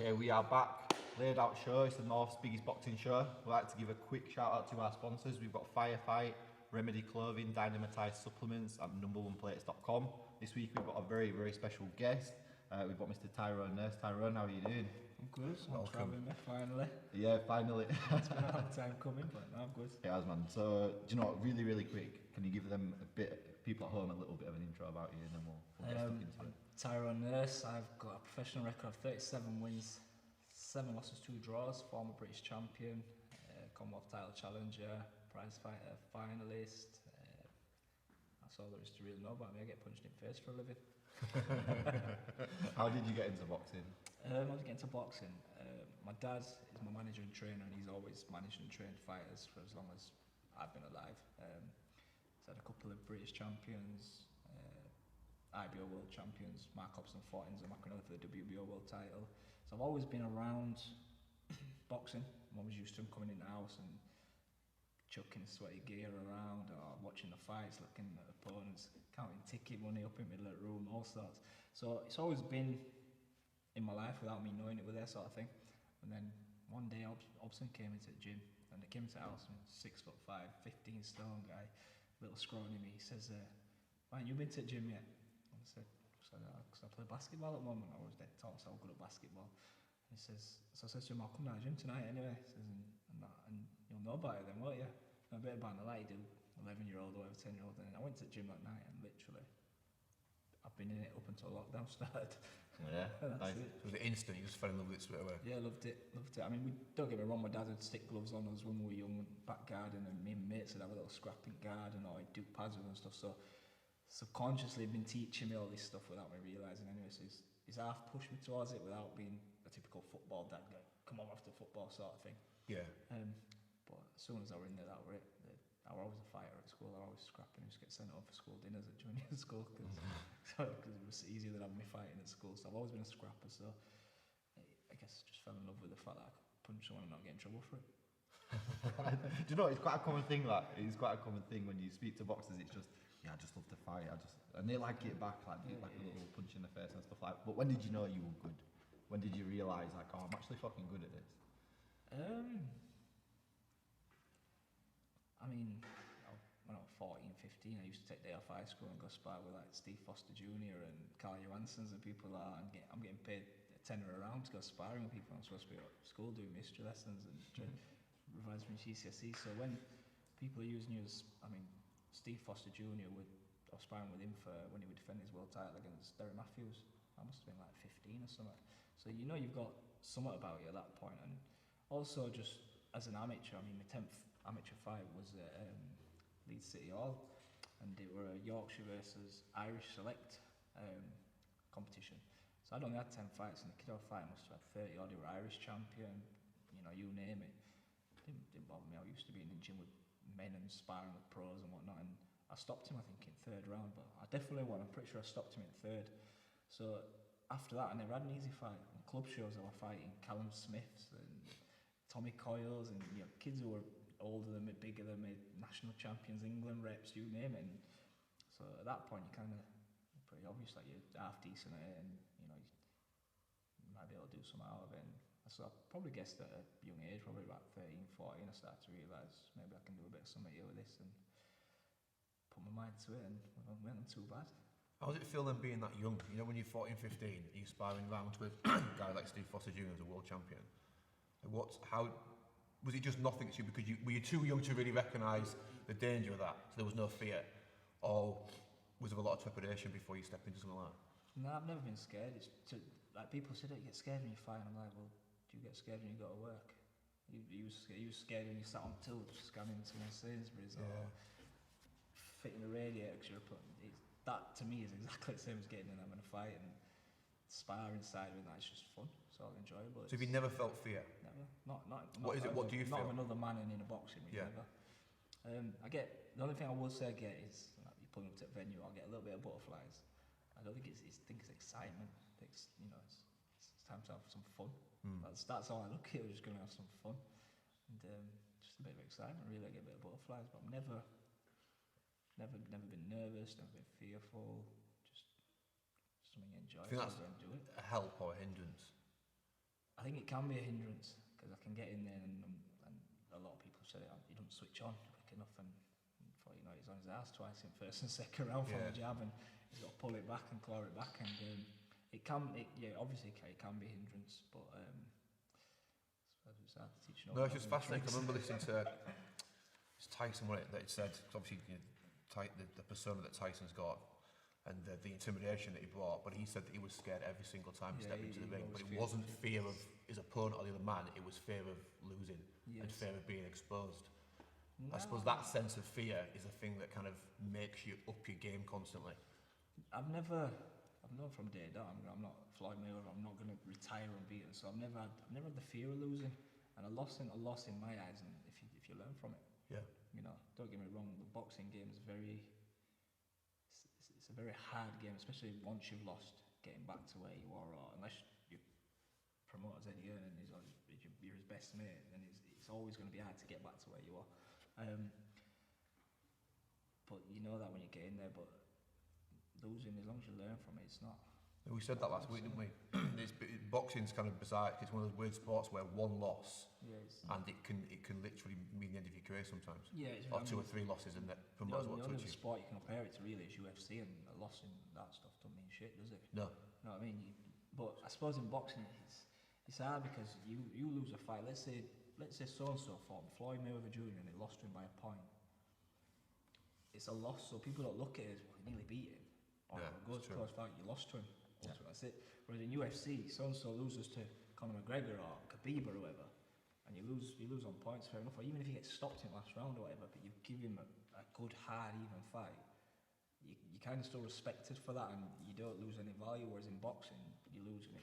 Okay, we are back. LAIDOUT SHOW, it's the North's biggest boxing show. We'd like to give a quick shout out to our sponsors. We've got Firefight, Remedy Clothing, Dynamitized Supplements and numberoneplates.com. This week we've got a very, very special guest. We've got Mr. Tyrone Nurse. Tyrone, how are you doing? I'm good, thanks for having me, finally. Yeah, finally. It's been a long time coming, but no, I'm good. It has, man. So, do you know what, really, really quick, can you give them people at home a little bit of an intro about you and then we'll get stuck into it. Tyrone Nurse, I've got a professional record of 37 wins, 7 losses, 2 draws, former British Champion, Commonwealth title challenger, prizefighter, finalist. That's all there is to really know about me. I get punched in the face for a living. How did you get into boxing? I was getting into boxing. My dad is my manager and trainer, and he's always managed and trained fighters for as long as I've been alive. He's had a couple of British champions, IBO world champions. Mark Hobson fought in Zamakanova for the WBO world title. So I've always been around boxing. I'm always used to him coming in the house and chucking sweaty gear around, or watching the fights, looking at opponents, counting ticket money up in the middle of the room, all sorts. So it's always been in my life without me knowing it was there, sort of thing. And then one day Hobson came into the gym, and they came into the house, and 6'5", 15 stone guy, little scrawny me. He says, "Man, you been to the gym yet?" And I said, "Because I play basketball at the moment." I was dead tall, so I'm good at basketball. And he says, so I said to him, "I'll come down to the gym tonight anyway." He says, and you'll know about it then, won't you? And a bit about the like you do, 11-year-old or whatever, 10-year-old. And I went to the gym that night, and literally, I've been in it up until lockdown started. Yeah, that's nice. it. So was it instant? You just fell in love with it straight away? Yeah, loved it. I mean, don't get me wrong, my dad would stick gloves on us when we were young, back garden, and me and mates would have a little scrap in garden, or he'd do pads with and stuff. So subconsciously he'd been teaching me all this stuff without me realising anyway. So he's half pushed me towards it without being a typical football dad guy. Come on after football sort of thing. Yeah. But as soon as I were in there, that were it. I was always a fighter at school. I was always scrapping. I used to get sent home for school dinners at junior school because it was easier than having me fighting at school. So I've always been a scrapper. So I guess I just fell in love with the fact that I could punch someone and not get in trouble for it. Do you know, it's quite a common thing, it's quite a common thing when you speak to boxers. It's just, yeah, I just love to fight. And they like it back, like a little punch in the face and stuff like that. But when did you know you were good? When did you realise, like, oh, I'm actually fucking good at this? I mean, when I was 14, 15, I used to take day off high school and go spar with like Steve Foster Jr. and Carl Johanssons and people like that. And I'm getting paid a tenner a round to go sparring with people. I'm supposed to be at school doing mystery lessons and revise my GCSE. So when people are using you as, I mean, Steve Foster Jr. I was sparring with him for when he would defend his world title against Derek Matthews. I must have been like 15 or something. So you know you've got somewhat about you at that point. And also just as an amateur, I mean, my 10th amateur fight was at Leeds City Hall, and it were a Yorkshire versus Irish select competition. So I'd only had 10 fights, and the kid I was fighting must have had 30 odd. He were Irish champion, you know, you name it. Didn't bother me. I used to be in the gym with men and sparring with pros and whatnot, and I stopped him, I think, in 3rd round, but I definitely won. I'm pretty sure I stopped him in 3rd. So after that, I never had an easy fight. In club shows, I was fighting Callum Smiths and Tommy Coyles, and you know, kids who were older than me, bigger than me, national champions, England reps, you name it. And so at that point, you kind of pretty obvious that you're half decent at it, and you know you might be able to do something out of it. And so I probably guessed at a young age, probably about 13, 14, I started to realise maybe I can do a bit of something here with this, and put my mind to it, and it wasn't too bad. How does it feel then being that young? You know, when you're 14, 15, you're sparring rounds with a guy like Steve Foster Jr. as a world champion. Was it just nothing to you because were you too young to really recognise the danger of that, so there was no fear? Or was there a lot of trepidation before you stepped into something like that? No, I've never been scared. Like people say, "Don't you get scared when you fight?" And I'm like, well, do you get scared when you go to work? You scared when you sat on tills scanning someone Sainsbury's or fitting the radiator because you're that to me is exactly the same as getting in having a fight, and sparring side of it, that's just fun. It's all enjoyable. So have you never felt fear? Never. Not what is it? What do you feel? Not of another man in a boxing ring, never. I get, the only thing I will say I get is, like, you're pulling up to a venue, I'll get a little bit of butterflies. I don't think it's excitement. It's time to have some fun. That's all I look at, we're just going to have some fun. And just a bit of excitement, really. I get a bit of butterflies, but I'm never been nervous, never been fearful, just something you enjoy. Do you think that's and do it. a help or a hindrance? I think it can be a hindrance because I can get in there and a lot of people say he don't switch on quick enough, and before you know he's on his ass twice in first and second round from a jab, and he's got to pull it back and claw it back, and obviously it can be a hindrance, but it's hard to teach. No, it's just fascinating. I remember listening to Tyson when that it said, obviously the persona that Tyson's got and the intimidation that he brought, but he said that he was scared every single time he stepped into the ring, but it wasn't fear of his opponent or the other man, it was fear of losing and fear of being exposed. No. I suppose that sense of fear is a thing that kind of makes you up your game constantly. I've known from day to day, I'm not Floyd Mayweather, I'm not going to retire unbeaten, so I've never had the fear of losing, and a loss in my eyes, and if you learn from it. Yeah. You know, don't get me wrong, the boxing game is it's a very hard game, especially once you've lost, getting back to where you are, or unless your promoter's Eddie Earn and you're his best mate, then it's always going to be hard to get back to where you are. But you know that when you get in there, but losing, as long as you learn from it, it's not. We said that last week, didn't we? Boxing's kind of bizarre. It's one of those weird sports where one loss, and it can literally mean the end of your career sometimes. Yeah, or two or three losses, and that promoters want to achieve. The only sport you can compare it to really is UFC, and a loss in that stuff don't mean shit, does it? No. No, I mean, but I suppose in boxing it's hard because you lose a fight. Let's say so and so fought Floyd Mayweather Jr. and they lost to him by a point. It's a loss, so people don't look at it as well, they nearly beat him. Or it goes to close fight, you lost to him. That's it. Whereas in UFC, so and so loses to Conor McGregor or Khabib or whoever, and you lose on points, fair enough. Or even if he gets stopped in last round or whatever, but you give him a good, hard, even fight, you kind of still respected for that, and you don't lose any value. Whereas in boxing, you lose and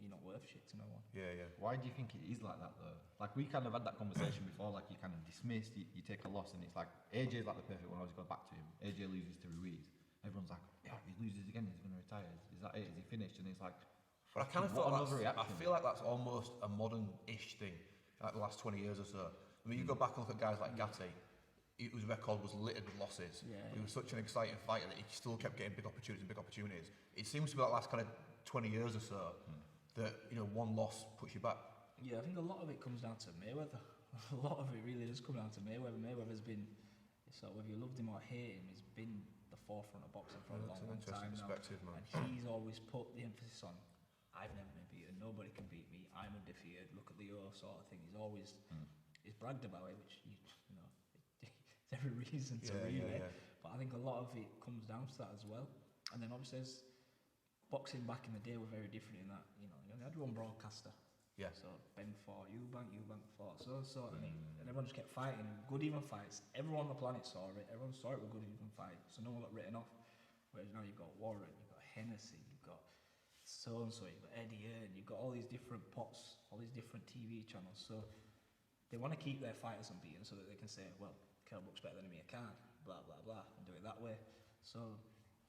you're not worth shit to no one. Yeah. Why do you think it is like that though? Like we kind of had that conversation before. Like you kind of dismissed, you take a loss, and it's like AJ's like the perfect one. I always go back to him. AJ loses to Ruiz. Everyone's like, yeah, if he loses again, he's going to retire. Is that it? Is he finished? And it's like, but I kind of I feel like that's almost a modern-ish thing, like the last 20 years or so. I mean, you go back and look at guys like Gatti, whose record was littered with losses. Yeah. He was such an exciting fighter that he still kept getting big opportunities. It seems to be that last kind of 20 years or so that, you know, one loss puts you back. Yeah, I think a lot of it comes down to Mayweather. A lot of it really does come down to Mayweather. Mayweather's been, so whether you loved him or hate him, he's been the forefront of boxing for a long time now. Man. And he's always put the emphasis on, I've never been beaten, nobody can beat me, I'm undefeated, look at the O sort of thing. He's always he's bragged about it, which you know it's every reason to really. But I think a lot of it comes down to that as well. And then obviously boxing back in the day were very different in that, you only had one broadcaster. Yeah. So Ben fought, Eubank fought, so and everyone just kept fighting, good even fights. Everyone on the planet saw it. Everyone saw it were good even fights. So no one got written off. Whereas now you've got Warren, you've got Hennessy, you've got so and so, you've got Eddie Earn, you've got all these different pots, all these different TV channels. So they want to keep their fighters unbeaten so that they can say, well, Campbell's better than me, I can't, blah blah blah, and do it that way. So.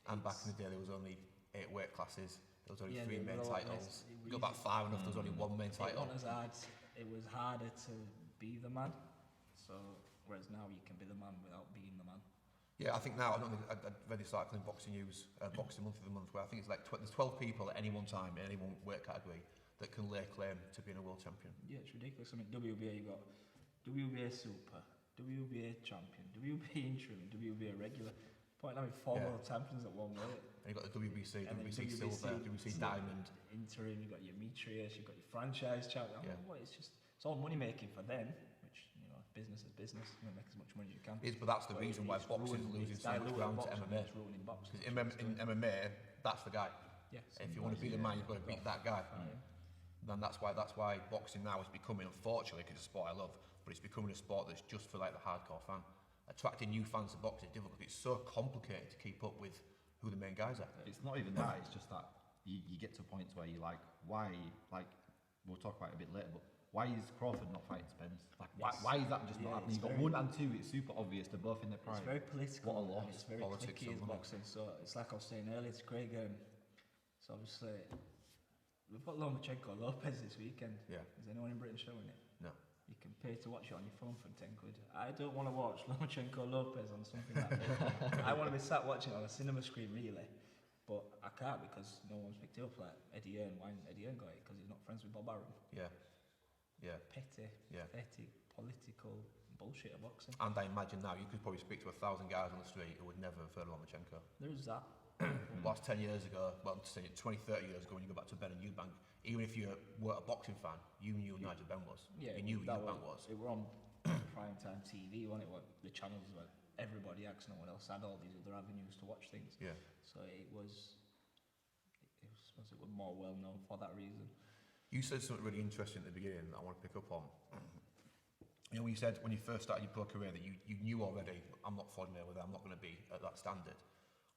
And back in the day, there was only 8 weight classes. There was only 3 main titles. You got back far enough, there was only 1 main title. It was harder to be the man. So, whereas now you can be the man without being the man. Yeah, I think now, I read this article in Boxing News, Boxing Month of the Month, where I think it's like there's 12 people at any one time in any one weight category that can lay claim to being a world champion. Yeah, it's ridiculous. I mean, WBA, you've got WBA Super, WBA Champion, WBA Interim, WBA Regular. Point having 4 world champions at one weight. And you've got the WBC, WBC Silver, WBC Diamond. Interim, you've got your Demetrius, you've got your franchise champion. It's all money making for them, which, business is business. You make as much money as you can. But that's the reason why boxing is losing so much ground to MMA. Because in MMA, that's the guy. If you want to be the man, you've got to beat that guy. Then that's why boxing now is becoming, unfortunately, because it's a sport I love, but it's becoming a sport that's just for like the hardcore fan. Attracting new fans to boxing is difficult. It's so complicated to keep up with who the main guys are. It's not even that, it's just that you get to points where you're like, why, like, we'll talk about it a bit later, but why is Crawford not fighting Spence? Like, why is that just not happening? You've got 1 and 2, it's super obvious, they're both in their prime. It's very political. What a loss. It's very cliquey in boxing, so it's like I was saying earlier to Craig, so obviously, we've got Lomachenko Lopez this weekend. Yeah. Is anyone in Britain showing it? No. You can pay to watch it on your phone for 10 quid. I don't want to watch Lomachenko Lopez on something like that. I want to be sat watching it on a cinema screen, really. But I can't because no one's picked it up. Like Eddie Hearn, why didn't Eddie Hearn got it? Because he's not friends with Bob Arum. Yeah. Yeah. Petty, pathetic, political bullshit of boxing. And I imagine now you could probably speak to 1,000 guys on the street who would never have heard of Lomachenko. There is that. Last 10 years ago, well, 20, 30 years ago, when you go back to Ben and Eubank, even if you weren't a boxing fan, you knew who Nigel Benn was. Yeah, you knew who Eubank was. It were on primetime TV, wasn't it? What the channels were, everybody had, 'cause no one else had all these other avenues to watch things. Yeah. So it was more well known for that reason. You said something really interesting at the beginning that I want to pick up on. You know, you said when you first started your pro career that you knew already, I'm not Floyd Mayweather, I'm not going to be at that standard.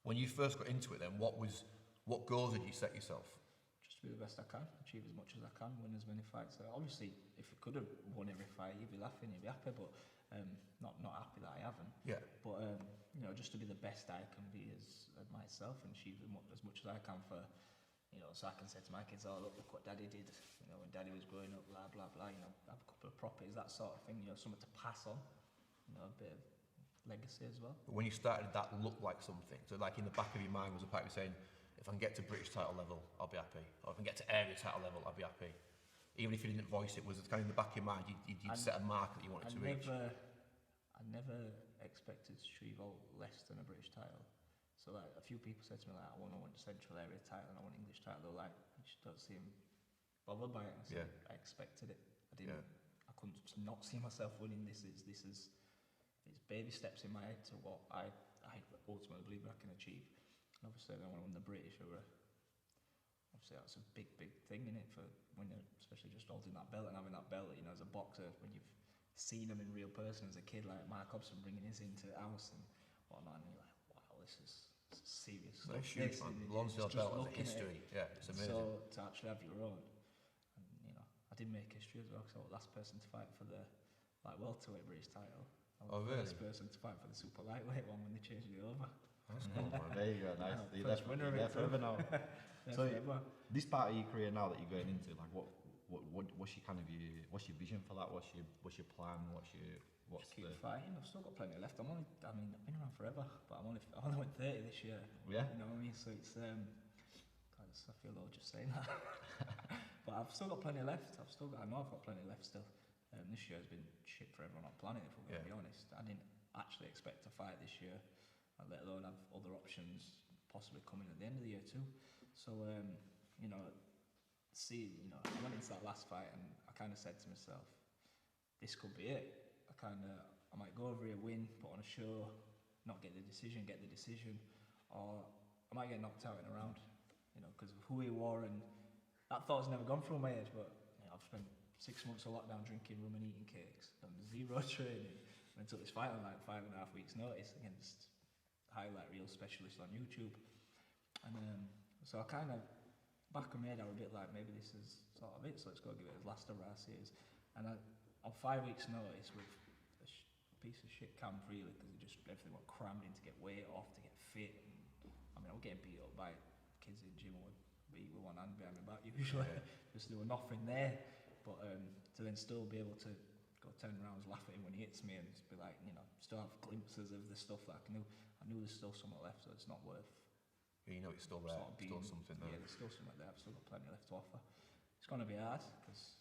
When you first got into it then, what goals did you set yourself? Just to be the best I can, achieve as much as I can, win as many fights. Obviously, if you could have won every fight, you'd be laughing, you'd be happy, but not happy that I haven't. Yeah. But, you know, just to be the best I can be as myself and achieve as much as I can for, you know, so I can say to my kids, oh, look what Daddy did, you know, when Daddy was growing up, blah, blah, blah, you know, have a couple of properties, that sort of thing, you know, something to pass on, you know, a bit of legacy as well. But when you started, that looked like something. So like in the back of your mind was a part of you saying, if I can get to British title level, I'll be happy. Or if I can get to area title level, I'll be happy. Even if you didn't voice it, was it kind of in the back of your mind, you'd set a mark that you wanted to reach? I never expected to achieve less than a British title. So like a few people said to me like, I want a central area title and I want English title. They were like, you just don't seem bothered by it. I said, I expected it. I didn't. I couldn't not see myself winning this. It's baby steps in my head to what I ultimately believe I can achieve. And obviously, I want to win the British. Obviously, that's a big thing in it for when you're especially just holding that belt and having that belt. You know, as a boxer, when you've seen them in real person as a kid, like Mark Hobson bringing his into the house and whatnot, and you're like, wow, this is serious. It's huge, man. Lonsdale belt as a history. Yeah, it's amazing. So to actually have your own, and you know, I did make history as well because I was the last person to fight for the welterweight British title. I was the first person to fight for the super lightweight one when they changed it over. That's cool, man. There you go, nice. You're winner of it forever now. So forever. This part of your career now that you're going into, like what's your kind of what's your vision for that? What's your plan? What's keep fighting. I've still got plenty left. I've been around forever, but I only went 30 this year. Yeah. You know what I mean? So it's I feel old just saying that. But I've still got plenty left. I know I've got plenty left still. This year has been shit for everyone on the planet, if we're going to be honest. I didn't actually expect to fight this year, let alone have other options possibly coming at the end of the year too. So, you know, I went into that last fight and I kind of said to myself, this could be it. I might go over here, win, put on a show, not get the decision, or I might get knocked out in a round, you know, because of who he were, and that thought's never gone through my head, but you know, I've spent 6 months of lockdown drinking rum and eating cakes, done 0 training, and I took this fight on like 5.5 weeks notice against highlight reel specialist on YouTube, and so I kind of, back of my head I was a bit like, maybe this is sort of it, so let's go give it as last of Garcia's, and on 5 weeks notice with a piece of shit camp really, because everything got crammed in to get weight off, to get fit, and I was getting beat up by kids in the gym who would beat with one hand behind my back usually, just there was nothing there. But to then still be able to go 10 rounds, laugh at him when he hits me, and just be like, you know, still have glimpses of the stuff that I knew there's still something left, so it's not worth. Yeah, you know, it's still there. Still something there. Yeah, there's still something there. I've still got plenty left to offer. It's going to be hard because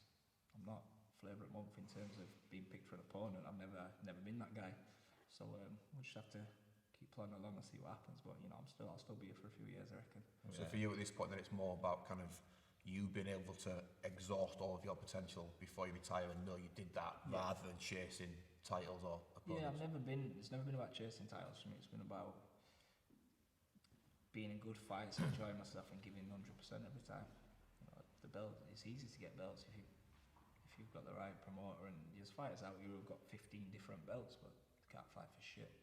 I'm not favourite month in terms of being picked for an opponent. I've never been that guy. So we'll just have to keep playing along and see what happens. But you know, I'll still be here for a few years, I reckon. So for you at this point, then it's more about kind of you being able to exhaust all of your potential before you retire and know you did that, rather than chasing titles or opponents. Yeah, it's never been about chasing titles for me. It's been about being in good fights, enjoying myself, and giving 100% every time. You know, the belt, it's easy to get belts if you've got the right promoter, and there's fighters out here who've got 15 different belts, but they can't fight for shit.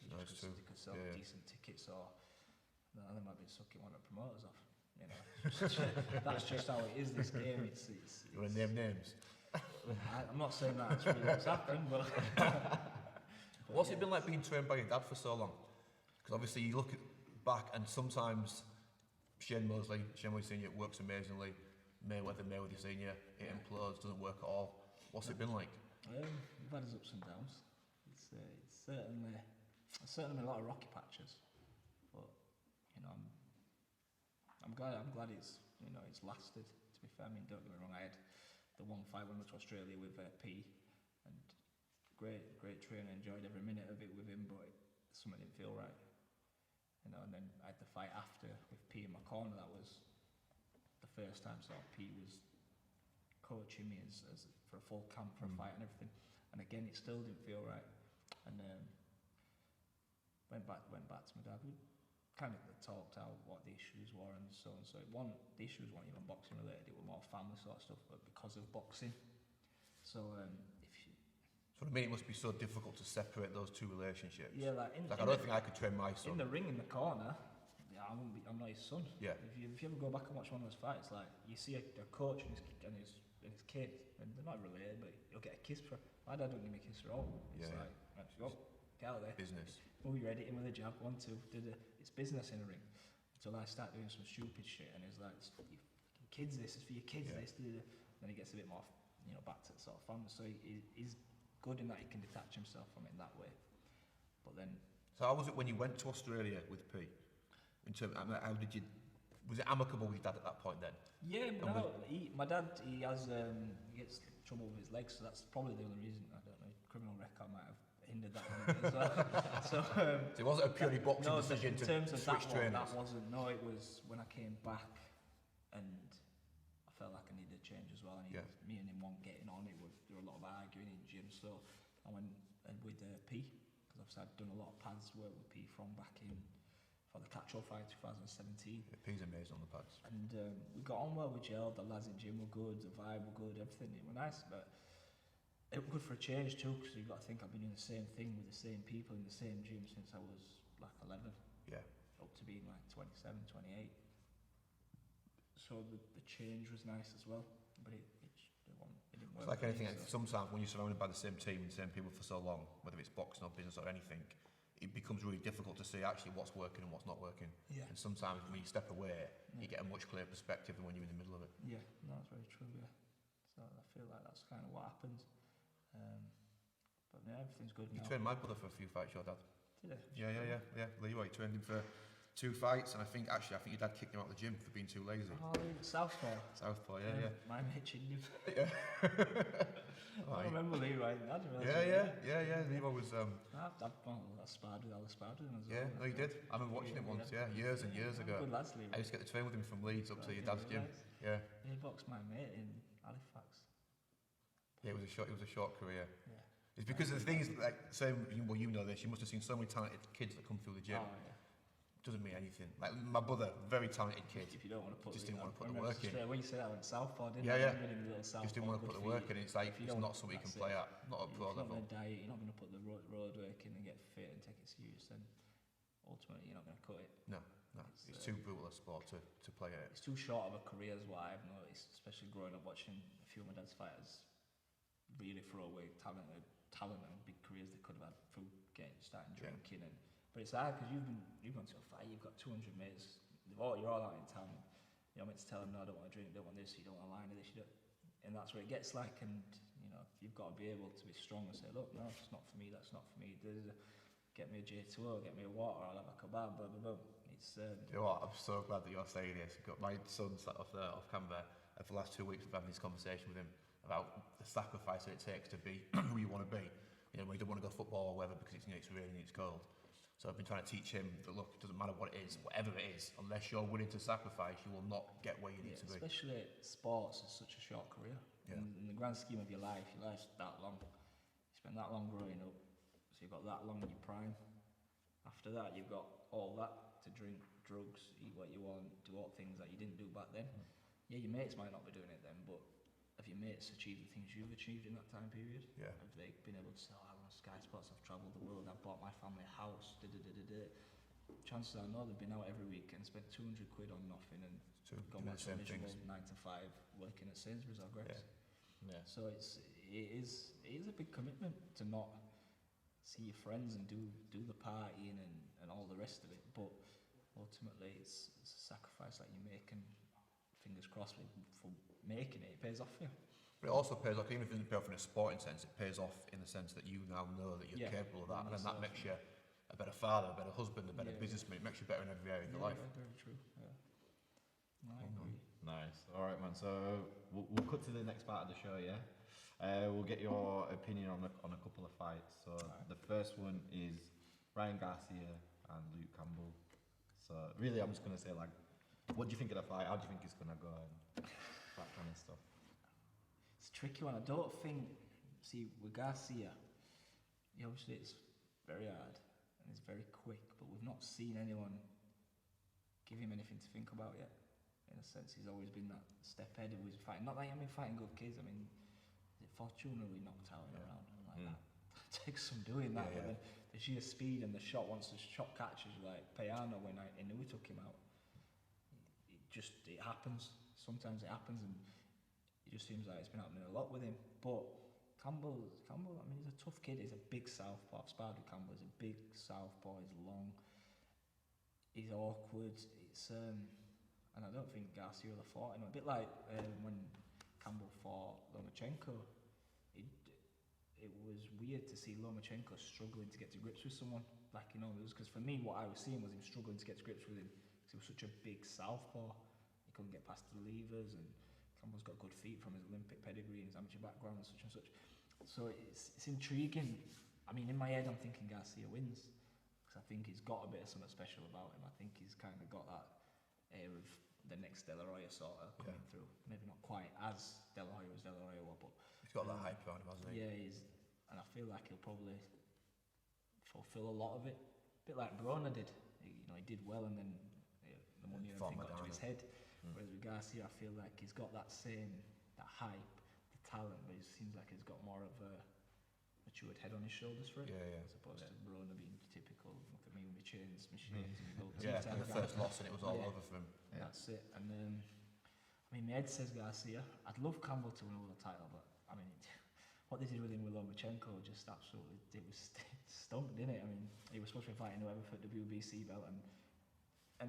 No, it's true. They could sell decent tickets, or they might be sucking one of the promoters off. You know, that's just how it is. This game, it's you want to name names? I'm not saying that it's really what's happening, but what's it been like being trained by your dad for so long? Because obviously you look back, and sometimes Shane Mosley Senior works amazingly. Mayweather Senior, it implodes, doesn't work at all. What's it been like? We've had its ups and downs. It's certainly been a lot of rocky patches, but you know, glad it's lasted. To be fair, I mean, don't get me wrong. I had the one fight when I went to Australia with P, and great trainer. Enjoyed every minute of it with him, but something didn't feel right. And then I had the fight after with P in my corner. That was the first time sort of P was coaching me as for a full camp for a fight and everything. And again, it still didn't feel right. And went back to my dad. We kind of talked out what the issues were and so on. So the issues weren't even boxing related. It was more family sort of stuff, but because of boxing. So So I mean, it must be so difficult to separate those two relationships. Yeah, I don't think I could train my son. In the ring in the corner, I'm not his son. Yeah. If you ever go back and watch one of those fights, like you see a coach and his kid, and they're not related, but you'll get a kiss for. My dad don't give me a kiss at all. It's get out of there. Business. Move your head, hit him with a jab, 1, 2. It's business in the ring. Until I start doing some stupid shit, and he's like, "Kids, this is for your kids." This. Then he gets a bit more, back to the sort of family. So he's good in that he can detach himself from it in that way. But then. So how was it when you went to Australia with P? In terms, how did you? Was it amicable with your dad at that point then? Yeah, my dad he gets trouble with his legs, so that's probably the only reason. I don't know. Criminal record might have hindered that one a bit as well. So it wasn't a purely boxing decision in terms to of switch trainers. That wasn't. No, it was when I came back, and I felt like I needed a change as well. And me and him weren't getting on. There were a lot of arguing in gym, so I went with P because obviously I'd done a lot of pads work with P from back in. For the catch-all fight 2017. Yeah, P's amazing on the pads. And we got on well, we gelled, the lads in gym were good, the vibe were good, everything, it was nice, but it was good for a change too, because you've got to think I've been doing the same thing with the same people in the same gym since I was like 11. Yeah. Up to being like 27, 28. So the change was nice as well, but it didn't work. It's like anything, sometimes when you're surrounded by the same team and the same people for so long, whether it's boxing or business or anything, it becomes really difficult to see actually what's working and what's not working. Yeah. And sometimes when you step away, you get a much clearer perspective than when you're in the middle of it. Yeah, no, that's very true, yeah. So I feel like that's kind of what happened. But yeah, everything's good now. You trained my brother for a few fights, your dad. Did I? Yeah. Leroy, you trained him for 2 fights, and I think your dad kicked him out of the gym for being too lazy. Oh, Southpaw. Southpaw, yeah. My mate chinned him. Yeah. I remember Leroy. I didn't realise. Yeah. Leroy was. I sparred with him as well. Yeah, no, you did. I remember watching it once. Yeah, years and years ago. Good lads, Leroy. I used to get to train with him from Leeds up to your dad's gym. Yeah. He boxed my mate in Halifax. Yeah, it was a short career. Yeah. It's because the thing is, like, well, you know this. You must have seen so many talented kids that come through the gym. Oh, yeah. Doesn't mean anything. Like my brother, very talented kid. If you don't want to put, just didn't want to put the work in. When you said that, I went Southpaw, didn't I? Yeah. Just didn't want to put the work in. It's like it's not something you can play at, not at pro level. You're not going to diet. You're not going to put the road work in and get fit and take it serious. Then ultimately, you're not going to cut it. No. It's too brutal a sport to play at. It's too short of a career, is what I've noticed, especially growing up watching a few of my dad's fighters really throw away talent and big careers they could have had through starting drinking and. But it's hard because you've gone to a fight, you've got 200 mates, you're all out in town. You're meant to tell them, no, I don't want to drink, I don't want this, you don't want to line of this, and that's where it gets like. And you've got to be able to be strong and say, look, no, it's not for me, that's not for me. Get me a J2O, get me a water, I'll have a kebab, blah blah blah. It's. You know what? I'm so glad that you're saying this. I've got my son sat off Canberra, and for the last 2 weeks we've had this conversation with him about the sacrifice that it takes to be who you want to be. When you don't want to go football or whatever because it's raining, it's cold. So I've been trying to teach him that, look, it doesn't matter what it is, whatever it is, unless you're willing to sacrifice, you will not get where you need to be. Especially sports is such a short career. Yeah. In the grand scheme of your life's that long. You spend that long growing up, so you've got that long in your prime. After that, you've got all that to drink, drugs, eat what you want, do all things that you didn't do back then. Yeah, your mates might not be doing it then, but have your mates achieved the things you've achieved in that time period? Yeah. Have they been able to say, oh, I run Sky Sports, I've travelled the world, I've bought my family a house, Chances are, they've been out every week and spent 200 quid on nothing and gone back to a miserable 9 to 5 working at Sainsbury's or Greggs. Yeah. So it is a big commitment to not see your friends and do the partying and all the rest of it, but ultimately it's a sacrifice that you make, and fingers crossed for making it pays off for you. But it also pays off, even if it doesn't pay off in a sporting sense, it pays off in the sense that you now know that you're capable of that, and then that makes you a better father, a better husband, a better businessman. It makes you better in every area of your life. Very true. Yeah. No, I agree. Nice. All right, man. So we'll cut to the next part of the show, yeah? We'll get your opinion on a couple of fights. So the first one is Ryan Garcia and Luke Campbell. So really, I'm just going to say, like, what do you think of the fight? How do you think it's going to go? And that kind of stuff. It's a tricky one. I don't think... See, with Garcia, obviously it's very hard and it's very quick, but we've not seen anyone give him anything to think about yet. In a sense, he's always been that step ahead. He was fighting, not like fighting good kids. I mean, Fortuna we knocked out in a round and like that. It takes some doing that. But then the sheer speed and the shot, once the shot catches, like Payano when I knew he took him out, it happens. Sometimes it happens, and it just seems like it's been happening a lot with him. But Campbell, I mean, he's a tough kid. He's a big southpaw. I've sparred with Campbell. He's a big southpaw. He's long. He's awkward. And I don't think Garcia would have fought him. A bit like when Campbell fought Lomachenko. It was weird to see Lomachenko struggling to get to grips with someone. Like, because for me, what I was seeing was him struggling to get to grips with him because he was such a big southpaw. He couldn't get past the levers, and Campbell's got good feet from his Olympic pedigree and his amateur background and such and such. So it's intriguing. I mean, in my head, I'm thinking Garcia wins because I think he's got a bit of something special about him. I think he's kind of got that air of the next De La Hoya sort of coming through. Maybe not quite as De La Hoya as De La Hoya was, but he's got that hype around him, hasn't he? Yeah, and I feel like he'll probably fulfill a lot of it. A bit like Broner did. He did well, and then the money and everything got to his head. Whereas with Garcia, I feel like he's got that hype, the talent, but it seems like he's got more of a matured head on his shoulders for it. As opposed to Broner being typical. Look at me with my chains, my shades, and my gold teeth. Yeah, the first loss, and it was all over for him. That's it. And I mean, my head says Garcia. I'd love Campbell to win all the title, but I mean, what they did with him with Lomachenko just absolutely, it stunk, didn't it? I mean, he was supposed to be fighting whoever for the WBC belt, and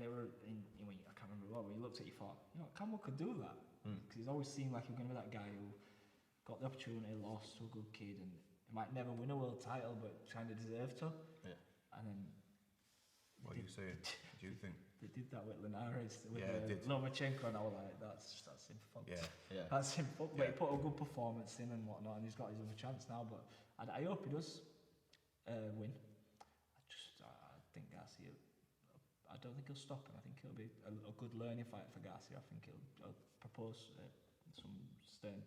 they were I can't remember what, when you looked at it, you thought, Campbell could do that. Because he's always seemed like he was going to be that guy who got the opportunity, lost to a good kid, and he might never win a world title, but kind of deserved to. Yeah. And then... What are you saying? Do you think? They did that with Linares, with Lomachenko, and I was like, that's him fucked. Yeah. That's him fucked. But he put a good performance in and whatnot, and he's got his other chance now, but I hope he does win. I think Garcia... I don't think he'll stop him. I think it'll be a good learning fight for Garcia. I think he'll propose some stern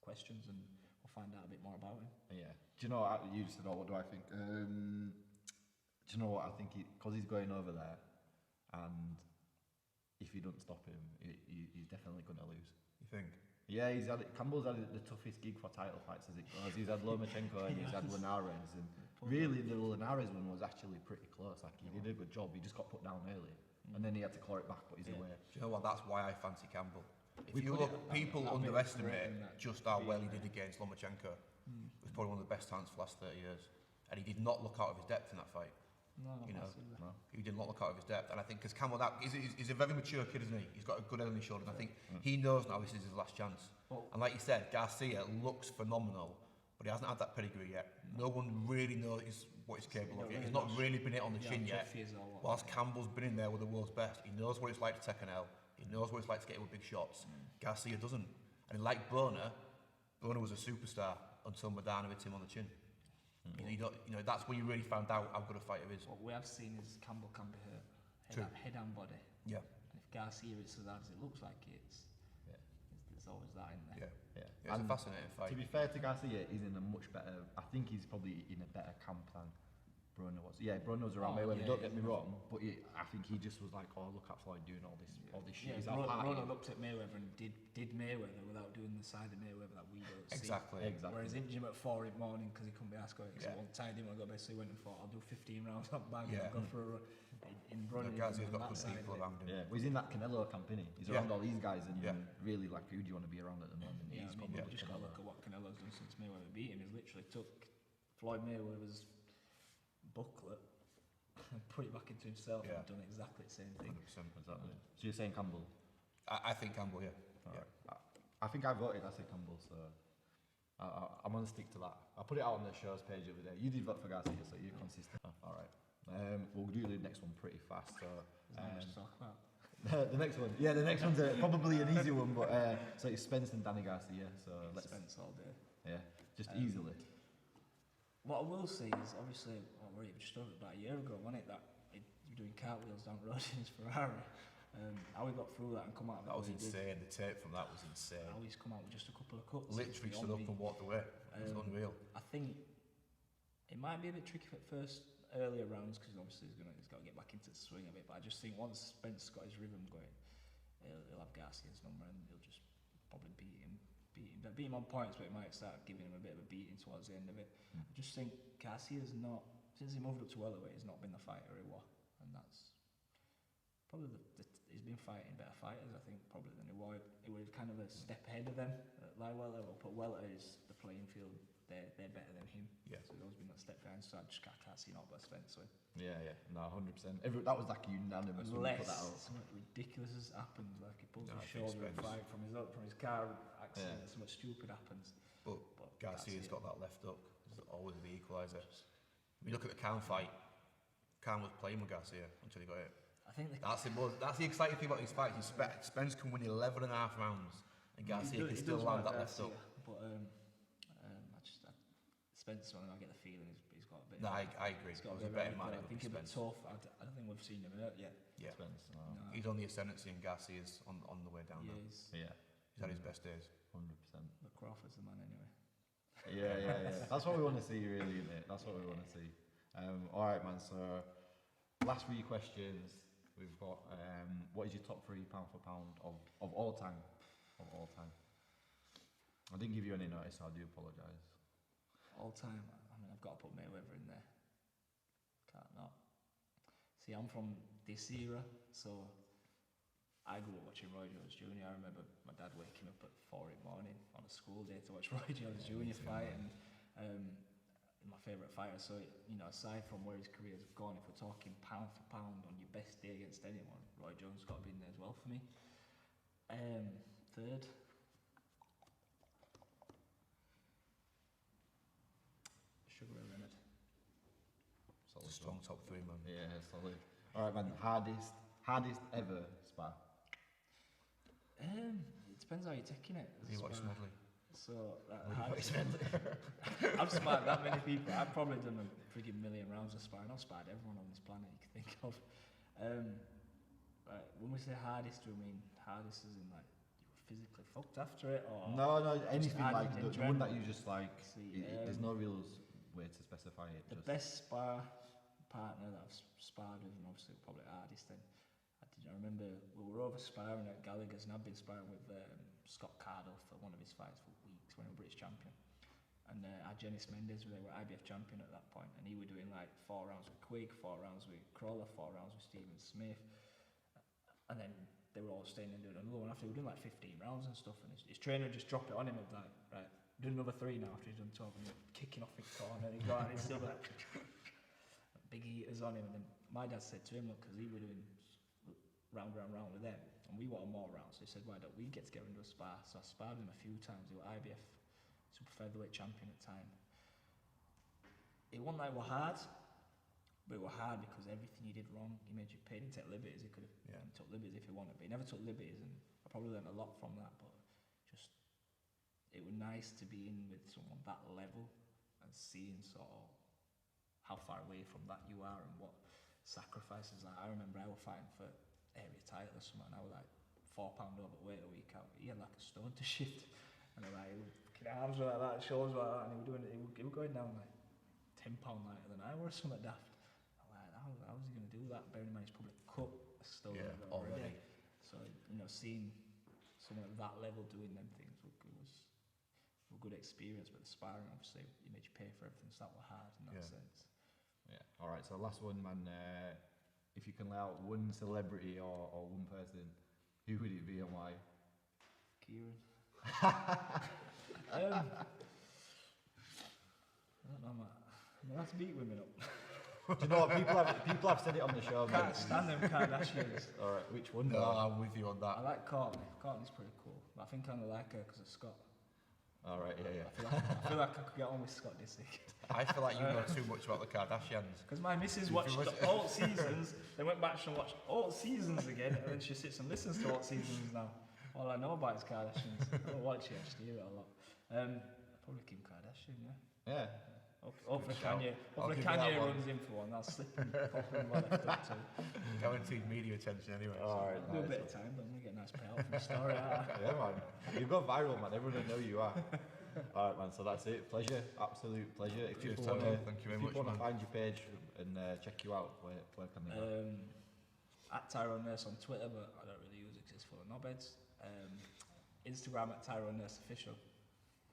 questions, and we'll find out a bit more about him. Yeah. Do you know what you said? What do I think? Do you know what I think? Because he's going over there, and if he doesn't stop him, he's definitely going to lose. You think? Yeah, Campbell's had the toughest gig for title fights as it goes. He's had Lomachenko and he's had Linares, and really the Linares one was actually pretty close. Like, he did a good job. He just got put down early, and then he had to claw it back, but he's away. Do you know what? That's why I fancy Campbell. If you look, people underestimate just how well he did against Lomachenko. It was probably one of the best talents for the last 30 years, and he did not look out of his depth in that fight. No, he did not look out of his depth, and I think because Campbell, he's a very mature kid, isn't he? He's got a good head on his shoulders, and I think he knows now this is his last chance. And like you said, Garcia looks phenomenal, but he hasn't had that pedigree yet. No one really knows what he's capable of yet. He's not really been hit on the chin yet. Whilst Campbell's been in there with the world's best, he knows what it's like to take an L. He knows what it's like to get hit with big shots. Garcia doesn't, and like Broner was a superstar until Madonna hit him on the chin. That's when you really found out how good a fighter is. What we have seen is Campbell can be hurt, head and body. Yeah. And if Garcia is as hard as it looks like there's always that in there. Yeah, it's a fascinating fight. To be fair to Garcia, he's in a much better... I think he's probably in a better camp than Broner was. Yeah, Broner was around Mayweather, don't get me wrong, but I think he just was like, look at Floyd doing all this shit. Yeah, Broner looked at Mayweather and did Mayweather without doing the side of Mayweather that we don't see. Exactly. Whereas in gym at 4 in the morning, because he couldn't be asked going, one time he didn't want to go best, so he went and thought, I'll do 15 rounds, I'll bang, I'll go for a run. In Broner, Garcia's got good people around him. Yeah, well, he's in that Canelo camp, isn't he? He's around all these guys, and really, like, who do you want to be around at the moment? Yeah, you just got to look at what Canelo's done since Mayweather beat him. He's literally took Floyd Mayweather's booklet and put it back into himself and done exactly the same thing. 100%, exactly. So you're saying Campbell? I think Campbell, I think I voted, I said Campbell, so I'm going to stick to that. I put it out on the show's page the other day. You did vote for Garcia, so you're consistent. Alright. We'll do the next one pretty fast. So, there's not much to talk about. The next one. Yeah, the next one's probably an easy one, but so it's Spence and Danny Garcia. So let's Spence all day. Yeah, just easily. What I will say is, obviously, we just talked about a year ago, wasn't it? That you were doing cartwheels down the road in his Ferrari. How he got through that and come out of it. That was insane. The tape from that was insane. How he's come out with just a couple of cuts. Literally stood up and walked away. It was unreal. I think it might be a bit tricky at first, earlier rounds, because obviously he's got to get back into the swing of it. But I just think once Spence got his rhythm going, he'll have Garcia's number and he'll just probably beat him on points, but he might start giving him a bit of a beating towards the end of it. I just think Garcia's not, since he moved up to welterweight, he's not been the fighter he was, and that's probably he's been fighting better fighters, I think, probably than he was. He was kind of a step ahead of them at light welter, but welter is the playing field. They're better than him. Yeah. So he's always been that step behind. So I just can't see not by Spence. So. Yeah, no, 100%. That was like a unanimous. Unless something ridiculous has happened, like he pulls his shoulder and flying from his car accident, something stupid happens. But Garcia's got that left hook. There's always the equaliser. When you look at the Khan fight, Khan was playing with Garcia until he got hit. I think that's the exciting thing about these fights. Spence can win 11 and a half rounds, and Garcia can still land that left hook. But Spence, I get the feeling he's got a bit. No, I agree. He's got a better man. I think he's a bit tough. I don't think we've seen him hurt yet. Yeah, Spence. No. He's on the ascendancy, and Garcia's on the way down. He's had his best days. 100%. But Crawford's the man anyway. Yeah. That's what we want to see, really, isn't it? That's what we want to see. All right, man. So, last 3 questions. We've got what is your top 3 pound for pound of all time? Of all time. I didn't give you any notice, so I do apologise. All time. I mean, I've got to put Mayweather in there. Can't not. See, I'm from this era, so I grew up watching Roy Jones Jr. I remember my dad waking up at 4 in the morning on a school day to watch Roy Jones Jr. fight, and my favourite fighter. So, aside from where his career's gone, if we're talking pound for pound on your best day against anyone, Roy Jones got to be in there as well for me. Third. Sugar Ray Leonard. Solid. Strong top 3, man. Yeah, solid. All right, man. Hardest ever spar. It depends how you're taking it. You watch Smedley. So I've sparred that many people. I've probably done a frigging million rounds of sparring. I've sparred everyone on this planet you can think of. When we say hardest, do we mean hardest as in like you were physically fucked after it, or no, anything like the one that you just like. There's no real way to specify it. The best spar partner that I've sparred with, and obviously probably hardest. Then I remember we were over sparring at Gallagher's, and I've been sparring with Scott Cardle for one of his fights for weeks when he was British Champion. And Argenis Mendes, they were IBF champion at that point, and he was doing like 4 rounds with Quigg, 4 rounds with Crawler, 4 rounds with Stephen Smith, and then they were all staying and doing another one after. We were doing like 15 rounds and stuff, and his trainer would just drop it on him and like, right, do another 3 now after he's done 12, and he's kicking off his corner, and he's going, and he's still like big eaters on him. And then my dad said to him, look, because he was doing round with them, and we wanted more rounds, so he said, why don't we get together and do a spar? So I sparred him a few times. He was IBF super featherweight champion at the time. It wasn't like it was hard, but it was hard because everything he did wrong, he made you pay. He didn't take liberties. He could have took liberties if he wanted, but he never took liberties, and I probably learned a lot from that. But just, it was nice to be in with someone that level and seeing sort of how far away from that you are and what sacrifices. Like, I remember I was fighting for area title or something, and I was like 4 pound overweight a week out. He had like a stone to shift, and I was like, arms were like that, shoulders were like that, and he was going down like 10 pound lighter than I was, something daft. I'm like, how was he going to do that? Bearing in mind he's probably cut a stone already. So, seeing someone at that level doing them things was a good experience. But the sparring, obviously, you made you pay for everything, so that was hard in that sense. Yeah. All right. So last one, man. If you can lay out one celebrity or one person, who would it be and why? Kieran. I don't know, man. I have to beat women up. Do you know what? People have said it on the show. Can't stand them Kardashians. All right, which one? No, I'm with you on that. I like Courtney. Courtney's pretty cool, but I think I only like her because of Scott. All right, yeah. I feel like I could get on with Scott Disick. I feel like you know too much about the Kardashians. Because my missus watched all seasons, then went back and watched all seasons again, and then she sits and listens to all seasons now. All I know about is Kardashians. I don't watch it, actually, hear it a lot. Probably Kim Kardashian, yeah. Yeah. Hopefully Kanye runs in for one, I'll slip and pop in what I've done too. Guaranteed media attention anyway. Alright, Do a bit of time, but I'm going to get a nice payout from the story. Yeah, man. You've gone viral, man. Everyone will know you are. Alright, man. So that's it. Pleasure. Absolute pleasure. If Cheers, people thank you very much, want to man. find your page and check you out, where can they go? At Tyrone Nurse on Twitter, but I don't really use it because it's full of knobheads. Instagram at Tyrone Nurse Official.